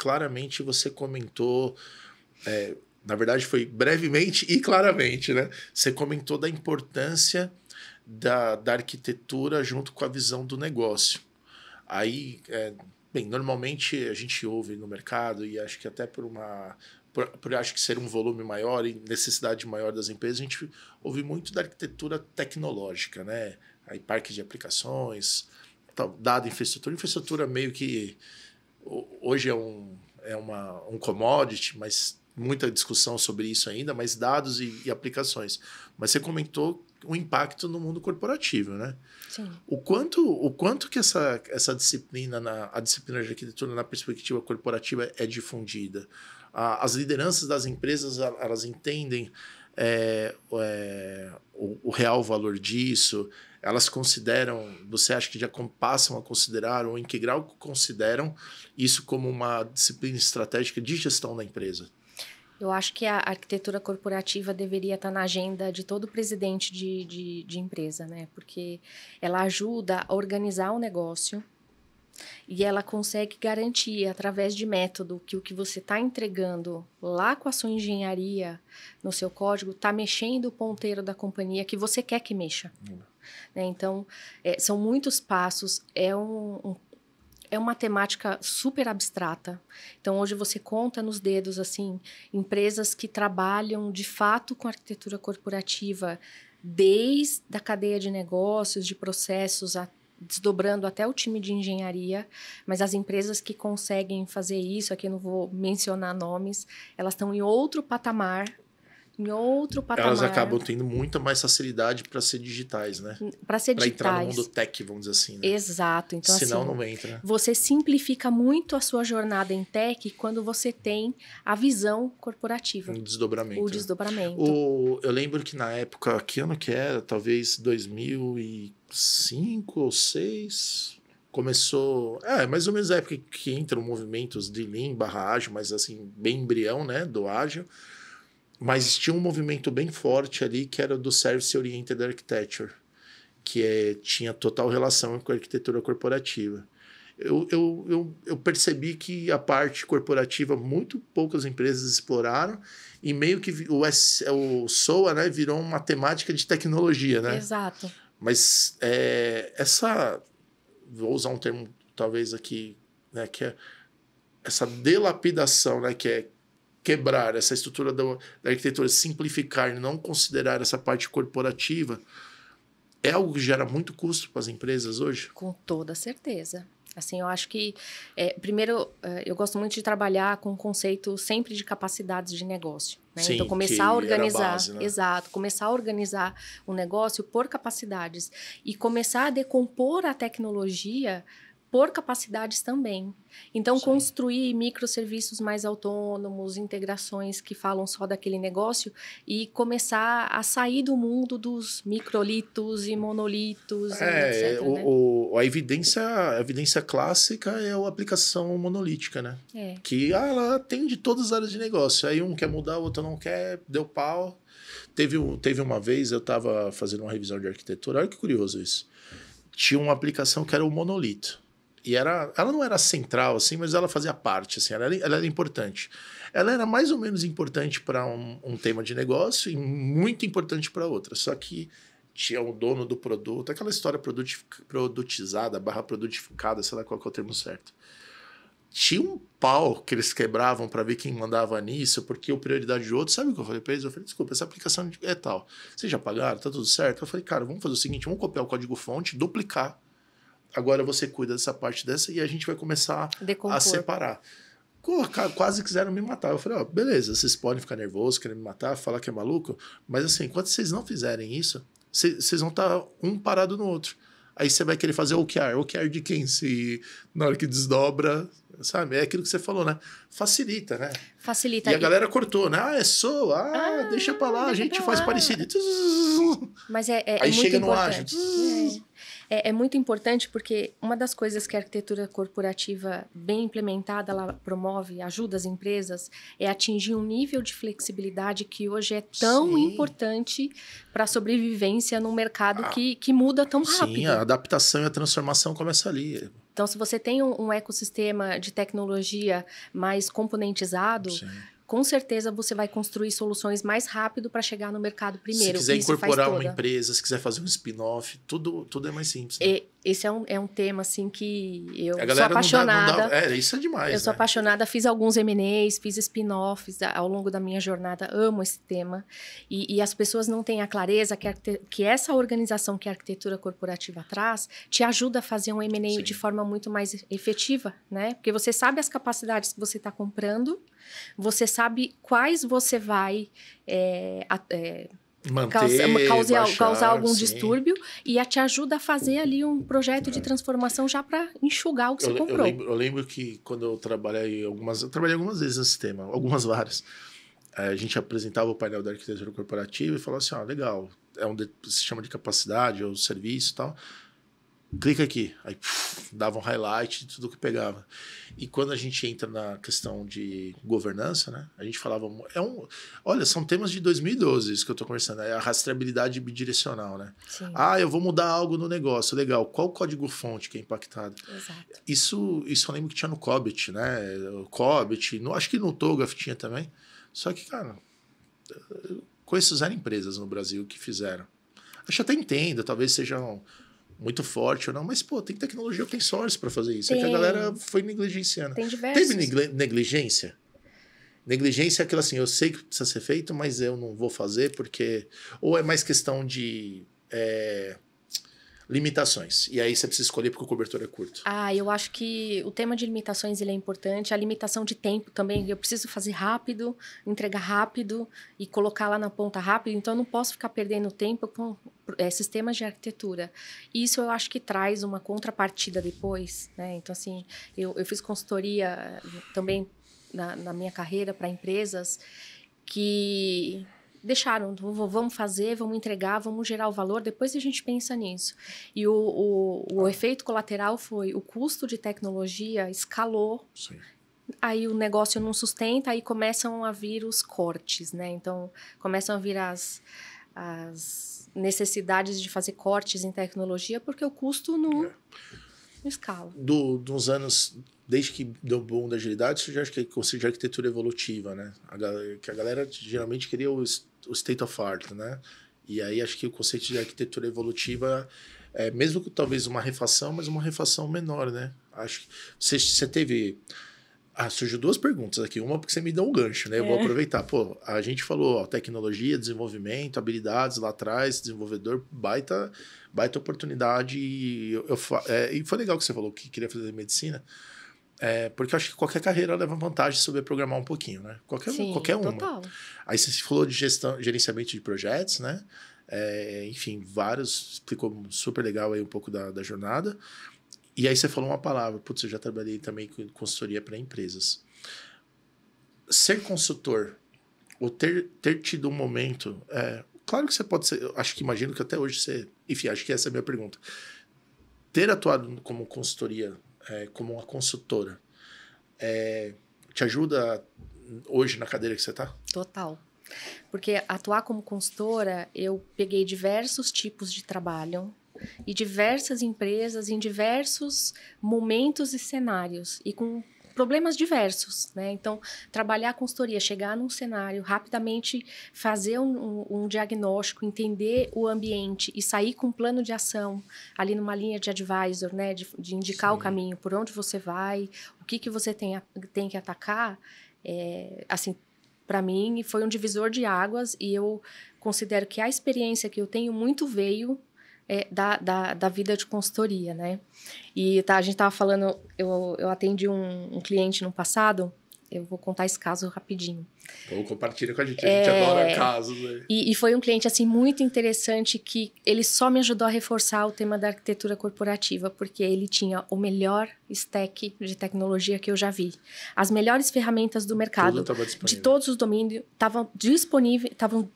claramente você comentou, na verdade foi brevemente e claramente, né? Você comentou da importância da arquitetura junto com a visão do negócio. Aí, bem, normalmente a gente ouve no mercado, e acho que até por acho que ser um volume maior e necessidade maior das empresas, a gente ouve muito da arquitetura tecnológica, né? Aí parques de aplicações, tal, dado infraestrutura. Infraestrutura meio que hoje é um commodity, mas muita discussão sobre isso ainda, mas dados e aplicações. Mas você comentou o impacto no mundo corporativo, né? Sim. O quanto que essa disciplina, a disciplina de arquitetura na perspectiva corporativa é difundida? As lideranças das empresas, elas entendem o real valor disso? Elas consideram, você acha que já passam a considerar, ou em que grau consideram isso como uma disciplina estratégica de gestão da empresa? Eu acho que a arquitetura corporativa deveria estar na agenda de todo presidente de empresa, né? Porque ela ajuda a organizar o negócio e ela consegue garantir, através de método, que o que você está entregando lá com a sua engenharia, no seu código, está mexendo o ponteiro da companhia que você quer que mexa. Né? Então, são muitos passos, é uma temática super abstrata. Então, hoje você conta nos dedos, assim, empresas que trabalham, de fato, com arquitetura corporativa, desde a cadeia de negócios, de processos, desdobrando até o time de engenharia, mas as empresas que conseguem fazer isso, aqui eu não vou mencionar nomes, elas estão em outro patamar. Elas acabam tendo muita mais facilidade para ser digitais, né? Para ser digitais. Para entrar no mundo tech, vamos dizer assim, né? Exato. Então, senão assim, não entra. Né? Você simplifica muito a sua jornada em tech quando você tem a visão corporativa. O desdobramento. O desdobramento. Eu lembro que na época, que ano que era? Talvez 2005 ou 2006... Começou... mais ou menos a época que entram movimentos de Lean / Ágil, mas assim, bem embrião, né? Do Ágil. Mas tinha um movimento bem forte ali, que era do Service Oriented Architecture, que tinha total relação com a arquitetura corporativa. Eu percebi que a parte corporativa, muito poucas empresas exploraram, e meio que o SOA, né, virou uma temática de tecnologia, né? Exato. Mas vou usar um termo talvez aqui, né, que é essa delapidação, né, que é quebrar essa estrutura da arquitetura, simplificar e não considerar essa parte corporativa, é algo que gera muito custo para as empresas hoje? Com toda certeza. Assim, eu acho que, primeiro, eu gosto muito de trabalhar com o conceito sempre de capacidades de negócio. Né? Sim, então, começar a organizar. Era a base, né? Exato, começar a organizar o negócio por capacidades e começar a decompor a tecnologia por capacidades também. Então, sim, construir microserviços mais autônomos, integrações que falam só daquele negócio e começar a sair do mundo dos microlitos e monolitos, etc. Né? A evidência clássica é a aplicação monolítica, né? Que ela atende todas as áreas de negócio. Aí um quer mudar, o outro não quer, deu pau. Teve uma vez, eu estava fazendo uma revisão de arquitetura, olha que curioso isso. Tinha uma aplicação que era o monolito. E ela não era central, assim, mas ela fazia parte, assim, ela era importante. Ela era mais ou menos importante para um tema de negócio e muito importante para outra. Só que tinha o dono do produto, aquela história produtizada, /produtificada, sei lá qual que é o termo certo. Tinha um pau que eles quebravam para ver quem mandava nisso, porque a prioridade de outro, sabe o que eu falei para eles? Eu falei, desculpa, essa aplicação é tal. Vocês já pagaram? Tá tudo certo? Eu falei, cara, vamos fazer o seguinte, vamos copiar o código-fonte, duplicar. Agora você cuida dessa parte dessa e a gente vai começar a separar. Quase quiseram me matar. Eu falei, beleza, vocês podem ficar nervosos, querer me matar, falar que é maluco, mas assim, enquanto vocês não fizerem isso, vocês vão estar um parado no outro. Aí você vai querer fazer o OKR. OKR de quem? Se na hora que desdobra, sabe? É aquilo que você falou, né? Facilita, né? Facilita. E a galera cortou, né? Deixa pra lá, a gente faz parecido. Mas é aí muito chega importante. no ágil. É muito importante porque uma das coisas que a arquitetura corporativa bem implementada, ela promove, ajuda as empresas, é atingir um nível de flexibilidade que hoje é tão importante para a sobrevivência num mercado que muda tão rápido. Sim, a adaptação e a transformação começa ali. Então, se você tem um ecossistema de tecnologia mais componentizado, sim, com certeza você vai construir soluções mais rápido para chegar no mercado primeiro. Se quiser incorporar uma empresa, se quiser fazer um spin-off, tudo é mais simples. Né? Esse é um tema, assim, que eu sou apaixonada. Isso é demais. Eu sou apaixonada, fiz alguns M&As, fiz spin-offs ao longo da minha jornada, amo esse tema. E as pessoas não têm a clareza que essa organização que a arquitetura corporativa traz te ajuda a fazer um M&A, sim, de forma muito mais efetiva, né? Porque você sabe as capacidades que você está comprando, você sabe quais você vai causar algum, sim, distúrbio, e te ajuda a fazer ali um projeto de transformação já para enxugar o que você comprou. Eu lembro que quando eu trabalhei algumas vezes nesse tema, várias. A gente apresentava o painel da arquitetura corporativa e falava assim, legal, se chama de capacidade ou serviço e tal. Clica aqui. Aí dava um highlight de tudo que pegava. E quando a gente entra na questão de governança, né? A gente falava... Olha, são temas de 2012 isso que eu estou conversando. É a rastreabilidade bidirecional, né? Sim. Eu vou mudar algo no negócio. Legal. Qual o código-fonte que é impactado? Exato. Isso eu lembro que tinha no Cobit, né? O Cobit. Acho que no TOGAF tinha também. Só que, cara... Conheço 0 empresas no Brasil que fizeram. Acho até entendo. Talvez sejam... muito forte ou não, mas, tem tecnologia open source para fazer isso. É que a galera foi negligenciando. Teve negligência? Negligência é aquilo assim, eu sei que precisa ser feito, mas eu não vou fazer porque... Ou é mais questão de limitações. E aí você precisa escolher porque o cobertor é curto. Eu acho que o tema de limitações ele é importante. A limitação de tempo também. Eu preciso fazer rápido, entregar rápido e colocar lá na ponta rápido. Então, eu não posso ficar perdendo tempo com sistemas de arquitetura. Isso eu acho que traz uma contrapartida depois, né? Então, assim, eu fiz consultoria também na minha carreira para empresas que... deixaram, vamos fazer, vamos entregar, vamos gerar o valor, depois a gente pensa nisso. E o efeito colateral foi o custo de tecnologia escalou, sim, aí o negócio não sustenta, aí começam a vir os cortes, né? Então, começam a vir as necessidades de fazer cortes em tecnologia, porque o custo não escala. Dos anos... Desde que deu boom da agilidade, isso já acho que é conceito de arquitetura evolutiva, né? Que a galera geralmente queria o state of art, né? E aí acho que o conceito de arquitetura evolutiva é mesmo que talvez uma refação, mas uma refação menor, né? Acho que você teve... surgiu 2 perguntas aqui. Uma porque você me deu um gancho, né? Eu vou aproveitar. A gente falou tecnologia, desenvolvimento, habilidades lá atrás, desenvolvedor, baita oportunidade. E foi legal que você falou que queria fazer medicina. Porque eu acho que qualquer carreira leva vantagem sobre programar um pouquinho, né? Qualquer uma. Total. Aí você falou de gerenciamento de projetos, né? Enfim, vários, explicou super legal aí um pouco da jornada. E aí você falou uma palavra, eu já trabalhei também com consultoria para empresas. Ser consultor, ou ter tido um momento... claro que você pode ser... Imagino que até hoje você... Enfim, acho que essa é a minha pergunta. Ter atuado como consultoria... como uma consultora, te ajuda hoje na cadeira que você está? Total. Porque atuar como consultora, eu peguei diversos tipos de trabalho e diversas empresas em diversos momentos e cenários e com problemas diversos, né? Então, trabalhar a consultoria, chegar num cenário, rapidamente fazer um diagnóstico, entender o ambiente e sair com um plano de ação ali numa linha de advisor, né? De indicar, sim, o caminho, por onde você vai, o que você tem que atacar, assim, para mim foi um divisor de águas e eu considero que a experiência que eu tenho muito veio da vida de consultoria, né? E a gente estava falando, eu atendi um cliente no passado, eu vou contar esse caso rapidinho. Compartilha com a gente adora casos. Né? E foi um cliente assim, muito interessante que ele só me ajudou a reforçar o tema da arquitetura corporativa, porque ele tinha o melhor stack de tecnologia que eu já vi. As melhores ferramentas do mercado, de todos os domínios,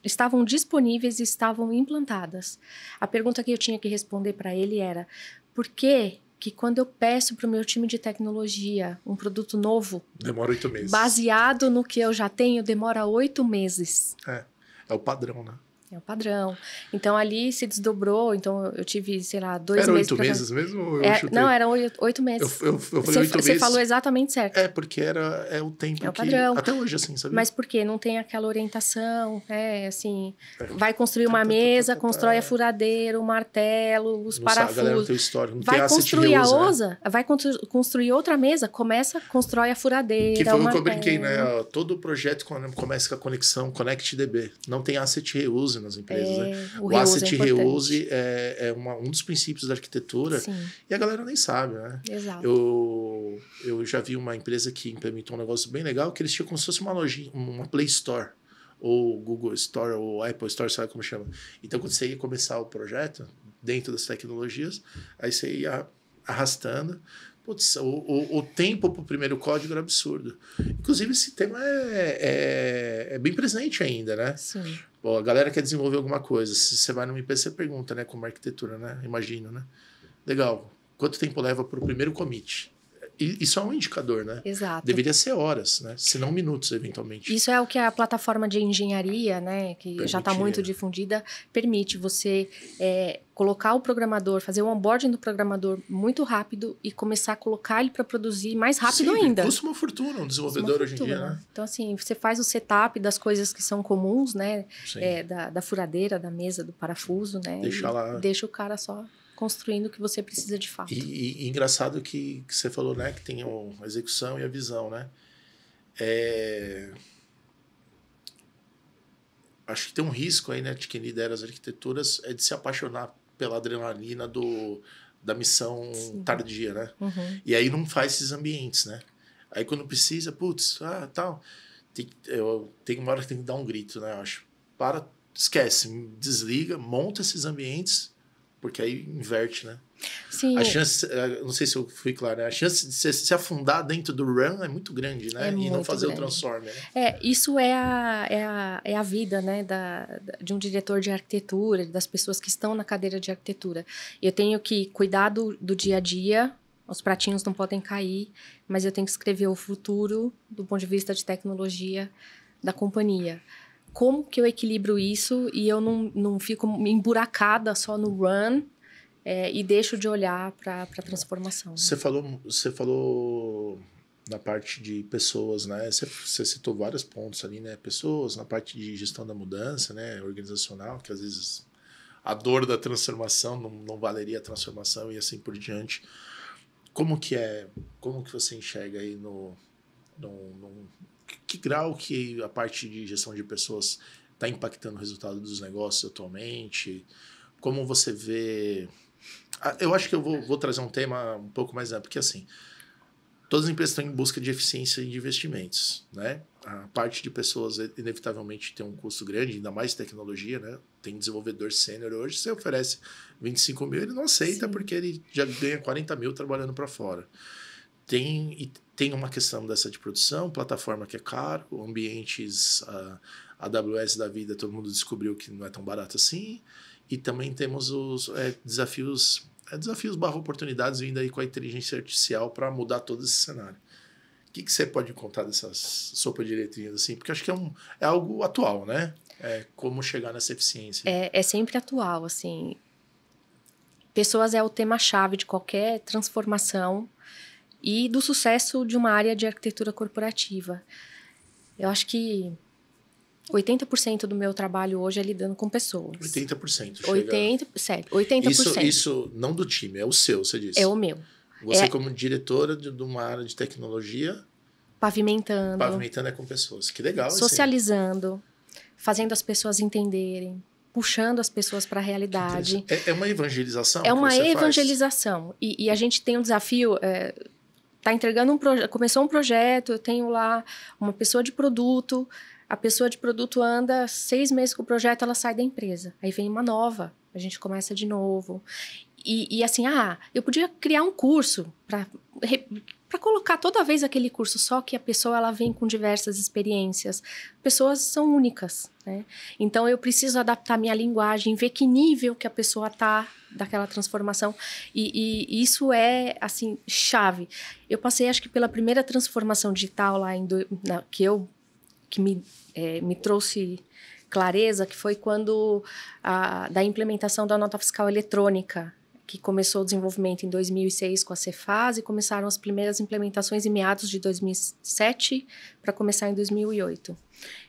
estavam disponíveis e estavam implantadas. A pergunta que eu tinha que responder para ele era, por que quando eu peço para o meu time de tecnologia um produto novo... Demora 8 meses. Baseado no que eu já tenho, demora 8 meses. É o padrão, né? É o padrão. Então, ali se desdobrou. Então, eu tive, sei lá, 2 meses... Era 8 meses mesmo? Ou não, eram 8 meses. Eu falei 8 meses. Você falou exatamente certo. Porque é o tempo o padrão. Até hoje, assim, sabe? Mas por quê? Não tem aquela orientação, assim... Vai construir uma mesa, constrói a furadeira, o martelo, os parafusos. A galera não tem história, não vai tem construir a ousa, vai construir outra mesa, constrói a furadeira, que foi o que eu brinquei, né? Todo projeto começa com a conexão ConnectDB. Não tem asset reuse nas empresas, né? O asset reuse é um dos princípios da arquitetura. Sim. E a galera nem sabe, né? Exato. Eu já vi uma empresa que implementou um negócio bem legal, que eles tinham como se fosse uma lojinha, uma Play Store, ou Google Store, ou Apple Store, sabe como chama? Então, quando você ia começar o projeto, dentro das tecnologias, aí você ia arrastando. Putz, o tempo para o primeiro código era absurdo. Inclusive, esse tema é bem presente ainda, né? Sim. Bom, a galera quer desenvolver alguma coisa. Se você vai numa empresa, você pergunta, né? Como arquitetura, né? Imagina, né? Legal. Quanto tempo leva para o primeiro commit? Isso é um indicador, né? Exato. Deveria ser horas, né? Se não minutos, eventualmente. Isso é o que a plataforma de engenharia, né? Que já está muito difundida, permite você colocar o programador, fazer o onboarding do programador muito rápido e começar a colocar ele para produzir mais rápido ainda. Custa uma fortuna um desenvolvedor hoje em dia, né? Então, assim, você faz o setup das coisas que são comuns, né? Da furadeira, da mesa, do parafuso, né? Deixa lá. Deixa o cara só construindo o que você precisa de fato. E engraçado que você falou, né? Que tem a execução e a visão, né? Acho que tem um risco aí, né? De quem lidera as arquiteturas é de se apaixonar pela adrenalina da missão tardia, né? Uhum. E aí não faz esses ambientes, né? Aí quando precisa, tal... Tem uma hora que tem que dar um grito, né? Eu acho. Esquece, desliga, monta esses ambientes... Porque aí inverte, né? Sim. A chance, não sei se eu fui claro, né? A chance de você se afundar dentro do run é muito grande, né? E não fazer o transform, né? Isso é a vida, né? De um diretor de arquitetura, das pessoas que estão na cadeira de arquitetura. Eu tenho que cuidar do dia a dia, os pratinhos não podem cair, mas eu tenho que escrever o futuro do ponto de vista de tecnologia da companhia. Como que eu equilibro isso e eu não fico emburacada só no run e deixo de olhar para a transformação. Você falou na parte de pessoas, né? Você citou vários pontos ali, né? Pessoas, na parte de gestão da mudança, né? Organizacional, que às vezes a dor da transformação não valeria a transformação e assim por diante. Como que você enxerga aí que grau que a parte de gestão de pessoas está impactando o resultado dos negócios atualmente? Como você vê... Eu acho que eu vou trazer um tema um pouco mais amplo, porque assim, todas as empresas estão em busca de eficiência e de investimentos, né? A parte de pessoas inevitavelmente tem um custo grande, ainda mais tecnologia, né? Tem desenvolvedor sênior hoje, você oferece 25 mil, ele não aceita. Sim. Porque ele já ganha 40 mil trabalhando para fora. Tem uma questão dessa de produção, plataforma que é caro, ambientes AWS da vida, todo mundo descobriu que não é tão barato assim. E também temos os desafios barra oportunidades vindo aí com a inteligência artificial para mudar todo esse cenário. O que você pode contar dessas sopa de letrinhas assim? Porque acho que é algo atual, né? Como chegar nessa eficiência. É sempre atual, assim. Pessoas é o tema-chave de qualquer transformação e do sucesso de uma área de arquitetura corporativa. Eu acho que 80% do meu trabalho hoje é lidando com pessoas. 80%. 80%. Isso não do time, é o seu, você disse. É o meu. Você como diretora de uma área de tecnologia... Pavimentando. Pavimentando é com pessoas. Que legal. Socializando, fazendo as pessoas entenderem, puxando as pessoas para a realidade. É uma evangelização? É uma evangelização. E a gente tem um desafio... Tá entregando um projeto, começou um projeto, eu tenho lá uma pessoa de produto, a pessoa de produto anda 6 meses com o projeto, ela sai da empresa. Aí vem uma nova, a gente começa de novo. E assim, eu podia criar um curso para colocar toda vez aquele curso, só que a pessoa ela vem com diversas experiências. Pessoas são únicas, né? Então, eu preciso adaptar minha linguagem, ver que nível que a pessoa está daquela transformação. E isso é, assim, chave. Eu passei, acho que pela primeira transformação digital lá que me trouxe clareza, que foi quando da implementação da nota fiscal eletrônica, que começou o desenvolvimento em 2006 com a Cefaz e começaram as primeiras implementações em meados de 2007 para começar em 2008.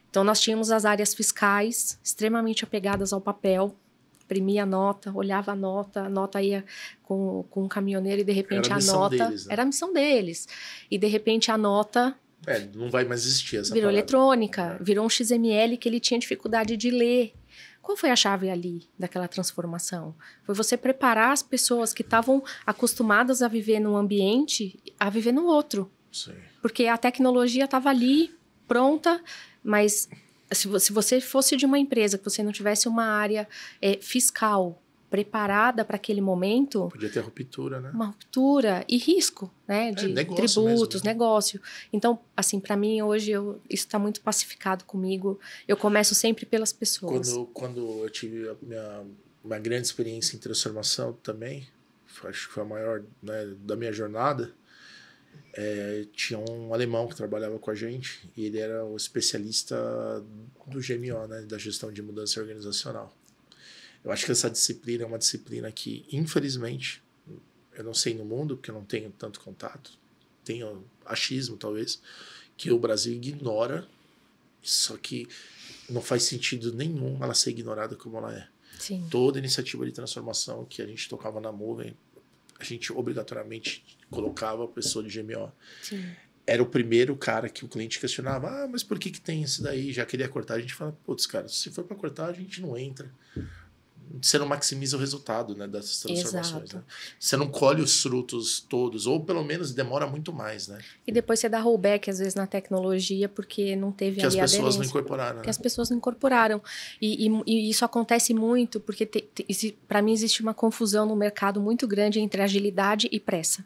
Então, nós tínhamos as áreas fiscais extremamente apegadas ao papel, imprimia a nota, olhava a nota ia com um caminhoneiro e, de repente, a nota... Deles, né? Era a missão deles. E, de repente, a nota... não vai mais existir essa virou parada. Eletrônica, virou um XML que ele tinha dificuldade de ler. Qual foi a chave ali daquela transformação? Foi você preparar as pessoas que estavam acostumadas a viver num ambiente, a viver no outro. Sim. Porque a tecnologia estava ali, pronta, mas se você fosse de uma empresa que você não tivesse uma área fiscal preparada para aquele momento... Podia ter ruptura, né? Uma ruptura e risco, né? De tributos, mesmo, né? Negócio. Então, assim, para mim, hoje, isso está muito pacificado comigo. Eu começo sempre pelas pessoas. Quando eu tive uma grande experiência em transformação também, acho que foi a maior, né, da minha jornada, tinha um alemão que trabalhava com a gente e ele era o especialista do GMO, né? Da gestão de mudança organizacional. Eu acho que essa disciplina é uma disciplina que, infelizmente, eu não sei no mundo, porque eu não tenho tanto contato, tenho achismo, talvez, que o Brasil ignora, só que não faz sentido nenhum ela ser ignorada como ela é. Sim. Toda iniciativa de transformação que a gente tocava na nuvem, a gente obrigatoriamente colocava a pessoa de GMO. Sim. Era o primeiro cara que o cliente questionava, mas por que tem isso daí? Já queria cortar, a gente fala, putz, cara, se for para cortar, a gente não entra. Você não maximiza o resultado, né, dessas transformações. Né? Você não colhe os frutos todos, ou pelo menos demora muito mais. Né? E depois você dá rollback, às vezes, na tecnologia, porque não teve ali aderência. Que as pessoas não incorporaram. Que as pessoas não incorporaram. E isso acontece muito, porque para mim existe uma confusão no mercado muito grande entre agilidade e pressa.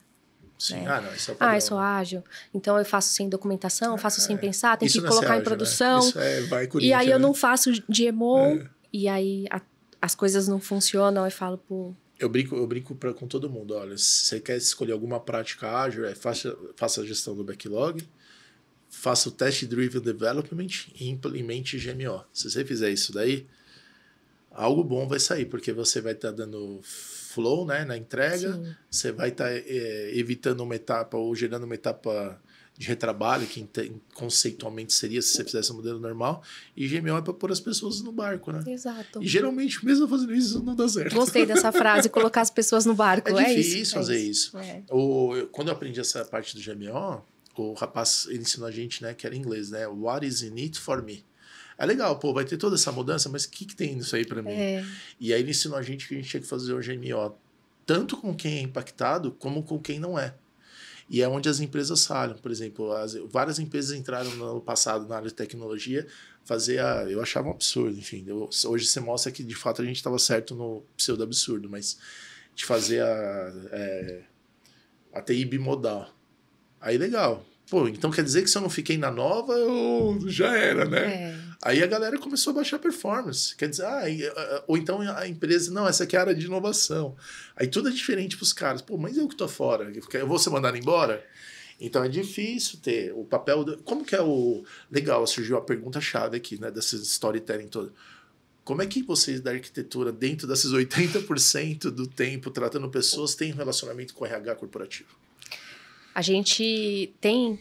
Sim, né? Não, isso é o padrão, eu sou ágil, então eu faço sem documentação, faço sem pensar, tenho que não colocar ágil, em produção. Né? Isso vai e aí eu não faço GMO, e aí as coisas não funcionam, eu falo, pô... Eu brinco com todo mundo, olha, se você quer escolher alguma prática ágil, faça a gestão do backlog, faça o Test Driven Development e implemente GMO. Se você fizer isso daí, algo bom vai sair, porque você vai estar dando flow, né, na entrega, Sim. Você vai estar evitando uma etapa ou gerando uma etapa de retrabalho, que conceitualmente seria se você fizesse um modelo normal, e GMO é para pôr as pessoas no barco, né? Exato. E geralmente, mesmo fazendo isso, não dá certo. Gostei dessa frase, colocar as pessoas no barco. É difícil fazer isso. É. Quando eu aprendi essa parte do GMO, o rapaz ensinou a gente, né, que era em inglês, né? What is in it for me? É legal, pô, vai ter toda essa mudança, mas o que tem nisso aí para mim? E aí ele ensinou a gente que a gente tinha que fazer o GMO tanto com quem é impactado, como com quem não é. E é onde as empresas falham. Por exemplo, várias empresas entraram no ano passado na área de tecnologia, eu achava um absurdo, enfim. Hoje você mostra que, de fato, a gente estava certo no pseudo-absurdo, mas de fazer a TI bimodal. Aí, legal. Pô, então quer dizer que se eu não fiquei na nova, já era, né? Aí a galera começou a baixar performance. Quer dizer, ou então a empresa, não, essa aqui é a área de inovação. Aí tudo é diferente para os caras. Pô, mas eu que tô fora, eu vou ser mandado embora? Então é difícil ter o papel... Como que é o... Legal, surgiu a pergunta-chave aqui, né, desse storytelling todo. Como é que vocês da arquitetura, dentro desses 80% do tempo tratando pessoas, têm um relacionamento com o RH corporativo? A gente tem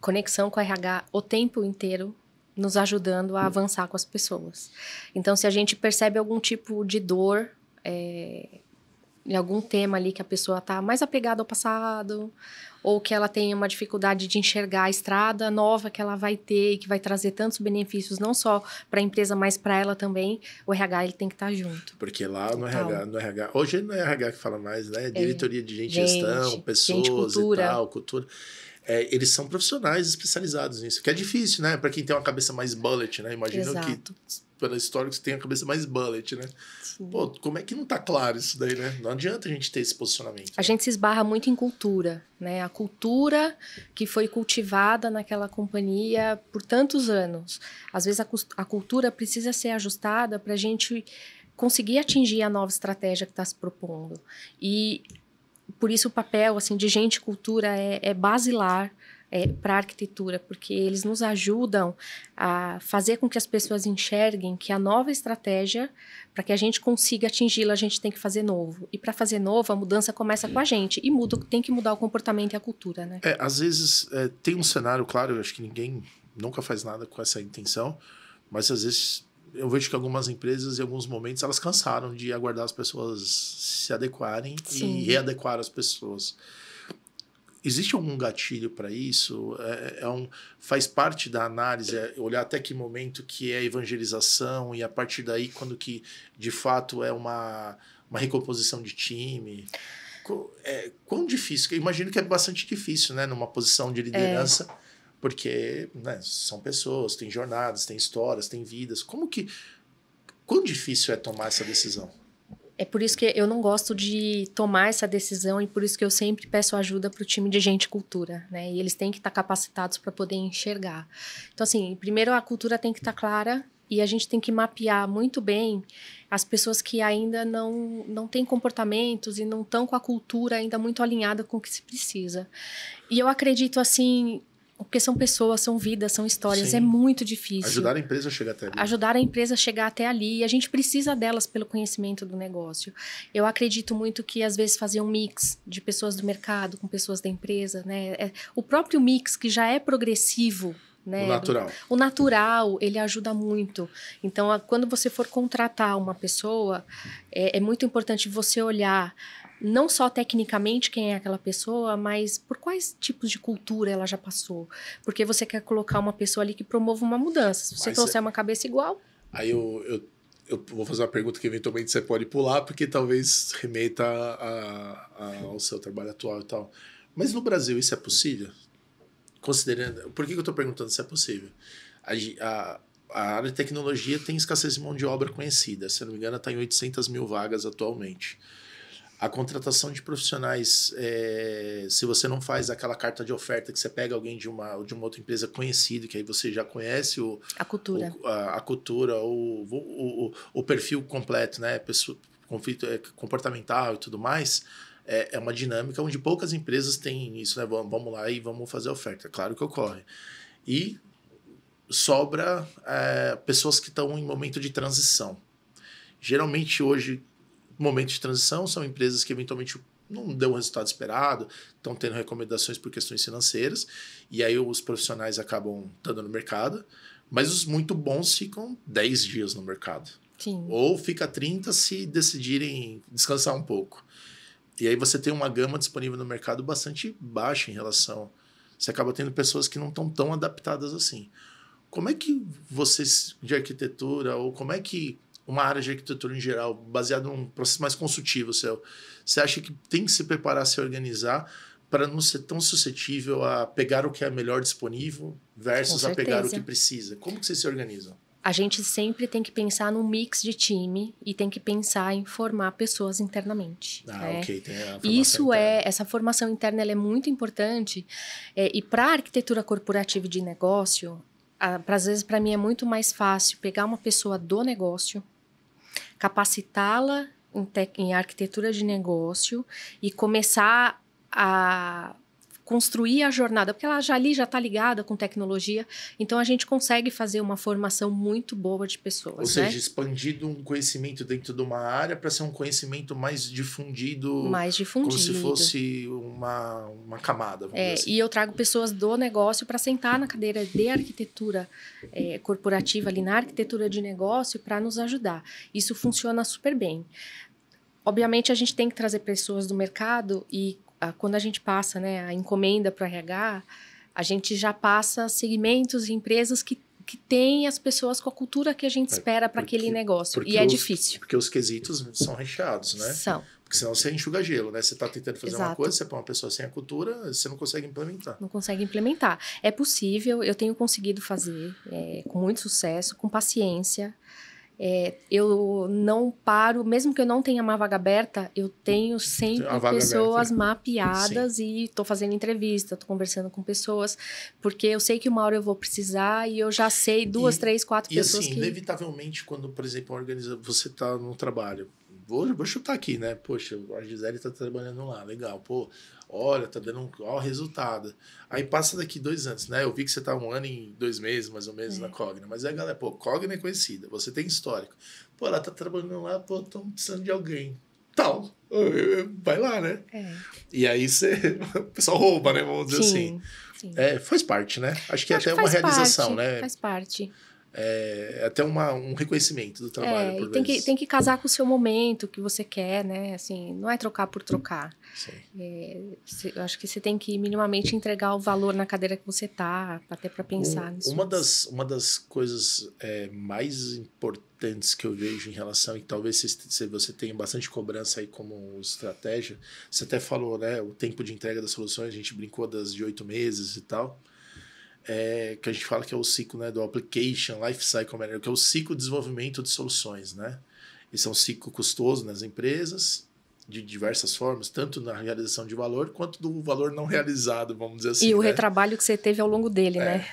conexão com o RH o tempo inteiro, nos ajudando a avançar com as pessoas. Então, se a gente percebe algum tipo de dor, em algum tema ali que a pessoa está mais apegada ao passado, ou que ela tem uma dificuldade de enxergar a estrada nova que ela vai ter e que vai trazer tantos benefícios, não só para a empresa, mas para ela também, o RH ele tem que estar junto. Porque lá no RH, hoje não é RH que fala mais, né? Diretoria de gestão, pessoas cultura. E tal, cultura. Eles são profissionais especializados nisso, que é difícil, né? Para quem tem uma cabeça mais bullet, né? Imagina que, pela história, você tem a cabeça mais bullet, né? Sim. Pô, como é que não tá claro isso daí, né? Não adianta a gente ter esse posicionamento. A gente se esbarra muito em cultura, né? A cultura que foi cultivada naquela companhia por tantos anos. Às vezes a cultura precisa ser ajustada para a gente conseguir atingir a nova estratégia que está se propondo. E... por isso o papel assim, de gente cultura é basilar para a arquitetura, porque eles nos ajudam a fazer com que as pessoas enxerguem que a nova estratégia, para que a gente consiga atingi-la, a gente tem que fazer novo. E para fazer novo, a mudança começa com a gente. E tem que mudar o comportamento e a cultura, né? Às vezes tem um cenário, claro, eu acho que ninguém nunca faz nada com essa intenção, mas às vezes eu vejo que algumas empresas, em alguns momentos, elas cansaram de aguardar as pessoas se adequarem e readequar as pessoas. Existe algum gatilho para isso? Faz parte da análise, olhar até que momento que é evangelização e a partir daí quando que de fato é uma recomposição de time? Quão difícil? Eu imagino que é bastante difícil, né, numa posição de liderança, porque, né, são pessoas, tem jornadas, tem histórias, tem vidas. Quão difícil é tomar essa decisão? É por isso que eu não gosto de tomar essa decisão e por isso que eu sempre peço ajuda para o time de gente e cultura, né? E eles têm que estar capacitados para poder enxergar. Então, assim, primeiro a cultura tem que estar clara e a gente tem que mapear muito bem as pessoas que ainda não têm comportamentos e não estão com a cultura ainda muito alinhada com o que se precisa. E eu acredito, assim, porque são pessoas, são vidas, são histórias. Sim. É muito difícil. Ajudar a empresa a chegar até ali. Ajudar a empresa a chegar até ali. E a gente precisa delas pelo conhecimento do negócio. Eu acredito muito que, às vezes, fazer um mix de pessoas do mercado com pessoas da empresa, né? O próprio mix, que já é progressivo, né? O natural. O natural, ele ajuda muito. Então, quando você for contratar uma pessoa, é muito importante você olhar não só tecnicamente quem é aquela pessoa, mas por quais tipos de cultura ela já passou. Porque você quer colocar uma pessoa ali que promova uma mudança. Se você trouxer uma cabeça igual... Aí eu vou fazer uma pergunta que eventualmente você pode pular, porque talvez remeta ao seu trabalho atual e tal. Mas no Brasil isso é possível? Considerando... Por que eu estou perguntando se é possível? A área de tecnologia tem escassez de mão de obra conhecida. Se eu não me engano, está em 800 mil vagas atualmente. A contratação de profissionais, se você não faz aquela carta de oferta que você pega alguém de uma outra empresa conhecida, que aí você já conhece a cultura, a cultura, o perfil completo, né? Conflito comportamental e tudo mais, é uma dinâmica onde poucas empresas têm isso, né? Vamos lá e vamos fazer a oferta. Claro que ocorre. E sobra pessoas que estão em momento de transição. Geralmente hoje, momento de transição são empresas que eventualmente não dão o resultado esperado, estão tendo recomendações por questões financeiras, e aí os profissionais acabam estando no mercado, mas os muito bons ficam 10 dias no mercado. Sim. Ou fica 30 se decidirem descansar um pouco. E aí você tem uma gama disponível no mercado bastante baixa em relação... Você acaba tendo pessoas que não estão tão adaptadas assim. Como é que vocês de arquitetura, ou como é que uma área de arquitetura em geral, baseada num processo mais consultivo seu, você acha que tem que se preparar, se organizar para não ser tão suscetível a pegar o que é melhor disponível versus a pegar o que precisa? Como que vocês se organizam? A gente sempre tem que pensar num mix de time e tem que pensar em formar pessoas internamente. Ok. Tem a formação interna. Essa formação interna ela é muito importante. E para a arquitetura corporativa de negócio, às vezes para mim é muito mais fácil pegar uma pessoa do negócio, capacitá-la em arquitetura de negócio e começar a construir a jornada, porque ela já está ligada com tecnologia, então a gente consegue fazer uma formação muito boa de pessoas. Ou seja, expandido um conhecimento dentro de uma área para ser um conhecimento mais difundido. Mais difundido. Como se fosse uma camada, vamos dizer assim. E eu trago pessoas do negócio para sentar na cadeira de arquitetura corporativa, ali na arquitetura de negócio, para nos ajudar. Isso funciona super bem. Obviamente, a gente tem que trazer pessoas do mercado e quando a gente passa, né, a encomenda para o RH, a gente já passa segmentos e empresas que têm as pessoas com a cultura que a gente espera para aquele negócio. E é difícil. Porque os quesitos são recheados, né? São. Porque senão você enxuga gelo, né? Você está tentando fazer uma coisa, você põe uma pessoa sem a cultura, você não consegue implementar. Não consegue implementar. É possível, eu tenho conseguido fazer com muito sucesso, com paciência. Eu não paro, mesmo que eu não tenha uma vaga aberta, eu tenho sempre pessoas mapeadas. Sim. E estou fazendo entrevista, estou conversando com pessoas, porque eu sei que uma hora eu vou precisar e eu já sei 2, 3, 4 pessoas assim, inevitavelmente, quando, por exemplo, você está no trabalho, vou chutar aqui, né? Poxa, a Gisele tá trabalhando lá, legal. Pô, olha, tá dando ó, resultado. Aí passa daqui 2 anos, né? Eu vi que você tá 1 ano e 2 meses, mais ou menos, na Cogna. Mas aí, galera, pô, Cogna é conhecida, você tem histórico. Pô, ela tá trabalhando lá, pô, tô precisando de alguém. Tal. Vai lá, né? E aí o pessoal rouba, né? Vamos dizer assim. Sim. Faz parte, né? Acho que é até uma realização, né? Faz parte. É até um reconhecimento do trabalho. Por vezes. Tem que casar com o seu momento, que você quer, né? Assim, não é trocar por trocar. Eu acho que você tem que minimamente entregar o valor na cadeira que você tá, até para pensar nisso. Uma das coisas mais importantes que eu vejo em relação, e talvez se você tenha bastante cobrança aí como estratégia, você até falou, né? O tempo de entrega das soluções, a gente brincou das de 8 meses e tal. Que a gente fala que é o ciclo, né, do Application Life Cycle Manager, que é o ciclo de desenvolvimento de soluções, né? Esse é um ciclo custoso nas empresas, de diversas formas, tanto na realização de valor, quanto do valor não realizado, vamos dizer assim. E o retrabalho que você teve ao longo dele, né?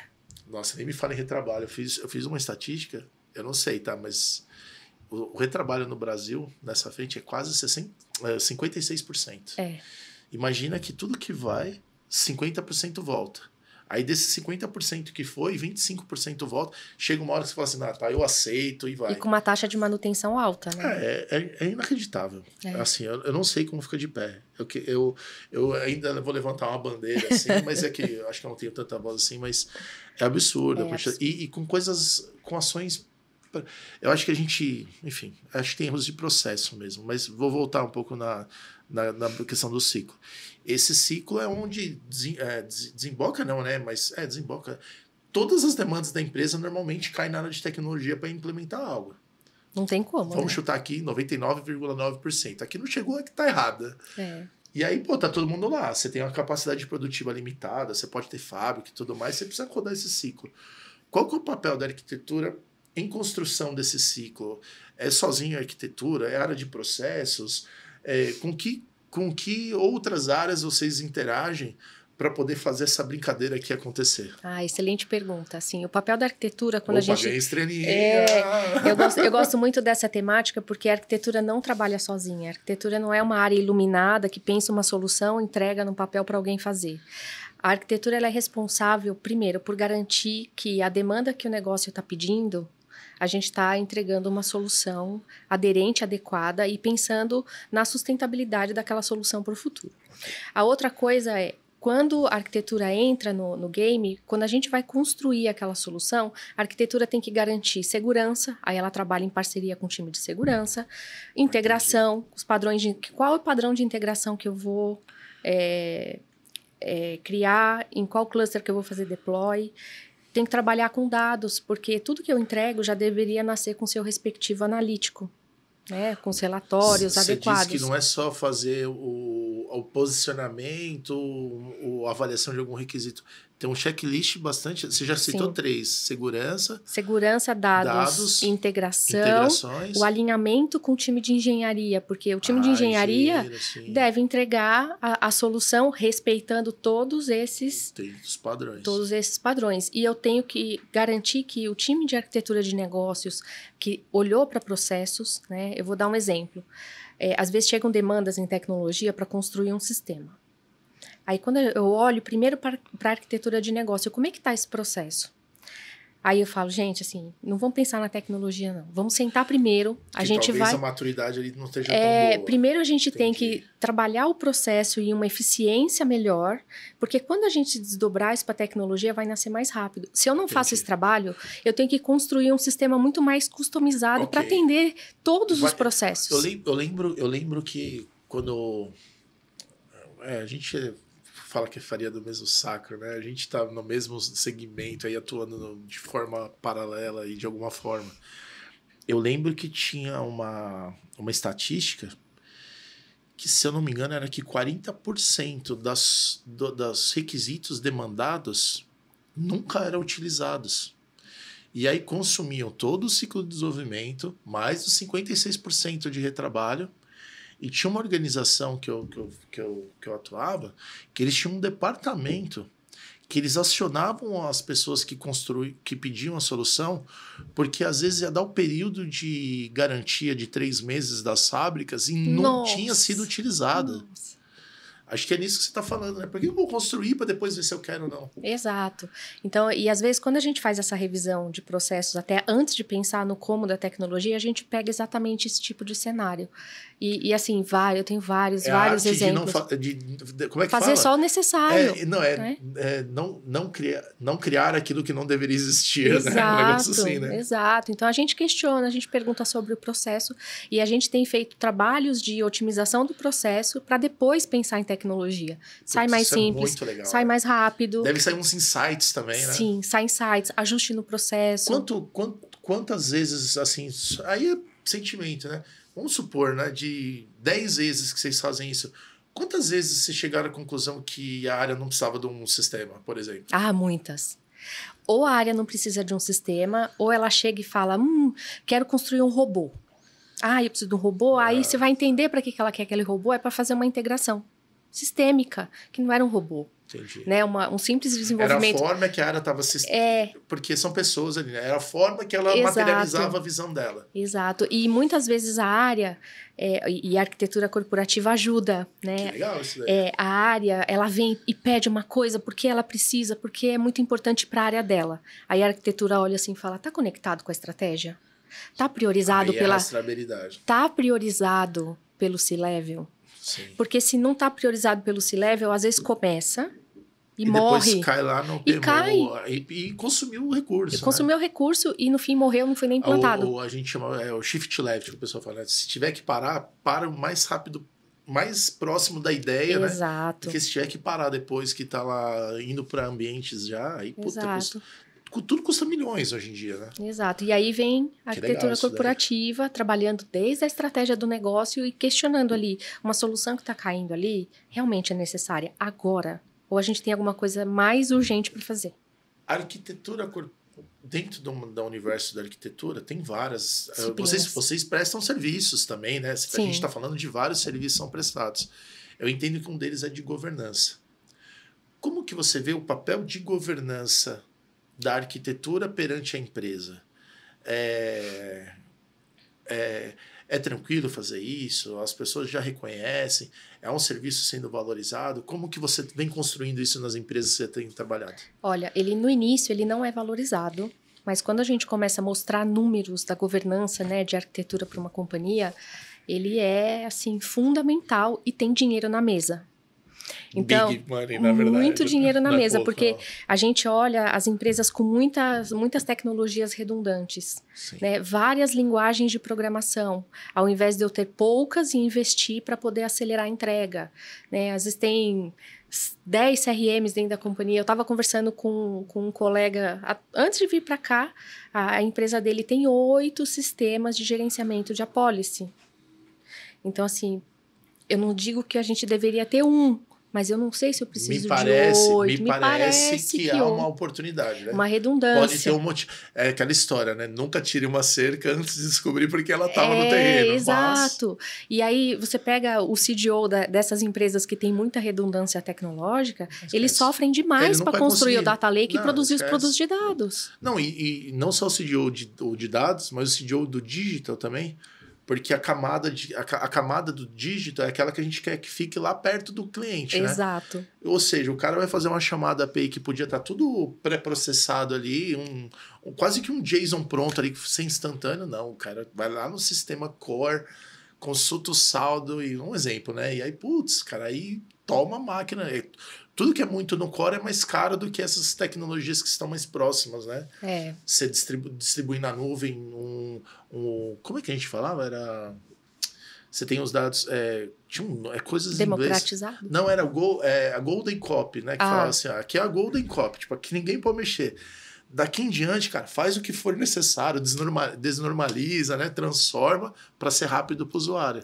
Nossa, nem me fala em retrabalho. Eu fiz uma estatística, eu não sei, tá? Mas o retrabalho no Brasil, nessa frente, é quase 56%. Imagina que tudo que vai, 50% volta. Aí desses 50% que foi, 25% volta. Chega uma hora que você fala assim, tá, eu aceito e vai. E com uma taxa de manutenção alta, né? É inacreditável. Assim, eu não sei como fica de pé. Eu ainda vou levantar uma bandeira, assim, mas é que eu acho que eu não tenho tanta voz assim, mas é absurdo. E com com ações... Eu acho que a gente, enfim, acho que tem erros de processo mesmo, mas vou voltar um pouco na questão do ciclo. Esse ciclo é onde desemboca, não, né? Mas desemboca. Todas as demandas da empresa normalmente caem na área de tecnologia para implementar algo. Não tem como. Vamos chutar aqui 99,9%. Aqui não chegou, é que tá errada. E aí, pô, tá todo mundo lá. Você tem uma capacidade produtiva limitada, você pode ter fábrica e tudo mais, você precisa rodar esse ciclo. Qual que é o papel da arquitetura em construção desse ciclo? É sozinho a arquitetura? É área de processos? Com que outras áreas vocês interagem para poder fazer essa brincadeira aqui acontecer? Excelente pergunta. Assim, o papel da arquitetura, quando a gente... ganhei estrelinha! Eu gosto muito dessa temática porque a arquitetura não trabalha sozinha. A arquitetura não é uma área iluminada que pensa uma solução, entrega no papel para alguém fazer. A arquitetura ela é responsável, primeiro, por garantir que a demanda que o negócio está pedindo, a gente está entregando uma solução aderente, adequada e pensando na sustentabilidade daquela solução para o futuro. A outra coisa é, quando a arquitetura entra no game, quando a gente vai construir aquela solução, a arquitetura tem que garantir segurança, aí ela trabalha em parceria com o time de segurança, integração, os padrões qual é o padrão de integração que eu vou criar, em qual cluster que eu vou fazer deploy. Tem que trabalhar com dados, porque tudo que eu entrego já deveria nascer com seu respectivo analítico, né? Com os relatórios adequados. Você diz que não é só fazer o posicionamento, a avaliação de algum requisito. Tem um checklist bastante... Você já citou 3. Segurança, dados, integrações, o alinhamento com o time de engenharia, porque o time de engenharia deve entregar a solução respeitando todos esses padrões. E eu tenho que garantir que o time de arquitetura de negócios que olhou para processos, né? Eu vou dar um exemplo. Às vezes chegam demandas em tecnologia para construir um sistema. Aí, quando eu olho primeiro para a arquitetura de negócio, como é que está esse processo? Aí eu falo, gente, assim, não vamos pensar na tecnologia, não. Vamos sentar primeiro, talvez a maturidade ali não esteja tão boa. Primeiro a gente tem que trabalhar o processo em uma eficiência melhor, porque quando a gente desdobrar isso para a tecnologia, vai nascer mais rápido. Se eu não faço esse trabalho, eu tenho que construir um sistema muito mais customizado para atender todos os processos. Eu lembro que quando a gente... fala que é faria do mesmo saco, né? A gente está no mesmo segmento, aí atuando de forma paralela e de alguma forma. Eu lembro que tinha uma estatística que, se eu não me engano, era que 40% dos requisitos demandados nunca eram utilizados. E aí consumiam todo o ciclo de desenvolvimento, mais os 56% de retrabalho. E tinha uma organização que eu atuava, que eles tinham um departamento que eles acionavam as pessoas que pediam a solução, porque às vezes ia dar o período de garantia de 3 meses das fábricas e não tinha sido utilizada. Nossa. Acho que é nisso que você está falando, né? Por que eu vou construir para depois ver se eu quero ou não? Exato. Então, e às vezes, quando a gente faz essa revisão de processos, até antes de pensar no como da tecnologia, a gente pega exatamente esse tipo de cenário. E assim, eu tenho vários exemplos. Como é que fazer fala? Só o necessário. Não criar aquilo que não deveria existir, exato, né? Um negócio assim, né? Exato. Então, a gente questiona, a gente pergunta sobre o processo e a gente tem feito trabalhos de otimização do processo para depois pensar em tecnologia. Sai mais simples, muito legal, sai mais rápido. Deve sair uns insights também, né? Sim, sai insights, ajuste no processo. Quantas vezes, assim, aí é sentimento, né? Vamos supor, né, de 10 vezes que vocês fazem isso, quantas vezes vocês chegaram à conclusão que a área não precisava de um sistema, por exemplo? Muitas. Ou a área não precisa de um sistema, ou ela chega e fala, quero construir um robô. Eu preciso de um robô. Aí você vai entender para que ela quer aquele robô, é para fazer uma integração sistêmica, que não era um robô. Entendi. Né? Um simples desenvolvimento. Era a forma que a área estava porque são pessoas ali, né? Era a forma que ela materializava a visão dela. Exato. E muitas vezes a área e a arquitetura corporativa ajuda, né? Que legal isso daí. A área, ela vem e pede uma coisa porque ela precisa, porque é muito importante para a área dela. Aí a arquitetura olha assim e fala, tá conectado com a estratégia? Tá priorizado pela... Tá priorizado pelo C-Level? Sim. Porque se não está priorizado pelo C-Level, às vezes começa e morre. Depois cai lá no temor e consumiu o recurso. Consumiu o recurso e no fim morreu, não foi nem implantado. A gente chama o shift left, que o pessoal fala. Se tiver que parar, para o mais rápido, mais próximo da ideia, né? Exato. Porque se tiver que parar depois que está lá indo para ambientes já, aí tudo custa milhões hoje em dia, né? Exato. E aí vem a arquitetura corporativa, trabalhando desde a estratégia do negócio e questionando ali, uma solução que está caindo ali, realmente é necessária agora? Ou a gente tem alguma coisa mais urgente para fazer? A arquitetura, dentro do universo da arquitetura, tem várias. Vocês prestam serviços também, né? Sim. A gente está falando de vários serviços que são prestados. Eu entendo que um deles é de governança. Como que você vê o papel de governança da arquitetura perante a empresa? É tranquilo fazer isso? As pessoas já reconhecem? É um serviço sendo valorizado? Como que você vem construindo isso nas empresas que você tem trabalhado? Olha, no início ele não é valorizado, mas quando a gente começa a mostrar números da governança, né, de arquitetura para uma companhia, ele é assim fundamental e tem dinheiro na mesa. Então, Big money, na verdade, muito dinheiro na mesa, porque a gente olha as empresas com muitas tecnologias redundantes, né? Várias linguagens de programação, ao invés de eu ter poucas e investir para poder acelerar a entrega, né? Às vezes tem 10 CRMs dentro da companhia. Eu estava conversando com um colega, antes de vir para cá, a empresa dele tem 8 sistemas de gerenciamento de apólice. Então, assim, eu não digo que a gente deveria ter mas eu não sei se eu preciso de 8. Me parece que há uma oportunidade, né? Uma redundância. Pode ter um motivo. É aquela história, né? Nunca tire uma cerca antes de descobrir porque ela estava no terreno. Exato. E aí você pega o CDO dessas empresas que tem muita redundância tecnológica, eles sofrem demais para construir o data lake e produzir os produtos de dados. Não, e não só o CDO de dados, mas o CDO do digital também. Porque a camada do dígito é aquela que a gente quer que fique lá perto do cliente, né? Exato. Ou seja, o cara vai fazer uma chamada API que podia estar tudo pré-processado ali, quase que um JSON pronto ali, sem instantâneo. Não, o cara vai lá no sistema core, consulta o saldo e um exemplo, né? E aí, cara, aí toma a máquina. Tudo que é muito no core é mais caro do que essas tecnologias que estão mais próximas, né? Você distribui na nuvem como é que a gente falava? Você tem os dados... coisas democratizado? Em inglês. Não, era a Golden Copy, né? Que falava assim, aqui é a Golden Copy, tipo, aqui ninguém pode mexer. Daqui em diante, cara, faz o que for necessário, desnormaliza, né? Transforma para ser rápido para o usuário.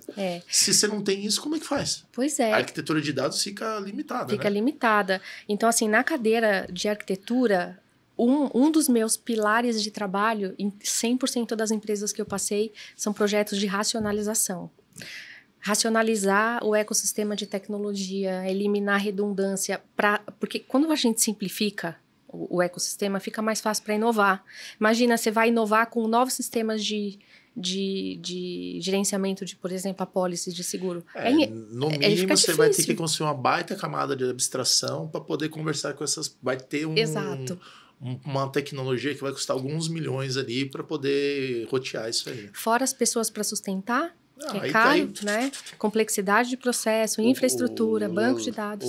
Se você não tem isso, como é que faz? Pois é. A arquitetura de dados fica limitada, Fica limitada. Então, assim, na cadeira de arquitetura, um dos meus pilares de trabalho, em 100% das empresas que eu passei, são projetos de racionalização. racionalizar o ecossistema de tecnologia, eliminar redundância, porque quando a gente simplifica o ecossistema, fica mais fácil para inovar. Imagina, você vai inovar com novos sistemas de gerenciamento de, por exemplo, apólices de seguro. No mínimo, você vai ter que construir uma baita camada de abstração para poder conversar com essas... Vai ter uma tecnologia que vai custar alguns milhões ali para poder rotear isso aí. Fora as pessoas para sustentar, que é caro, né? Complexidade de processo, infraestrutura, banco de dados.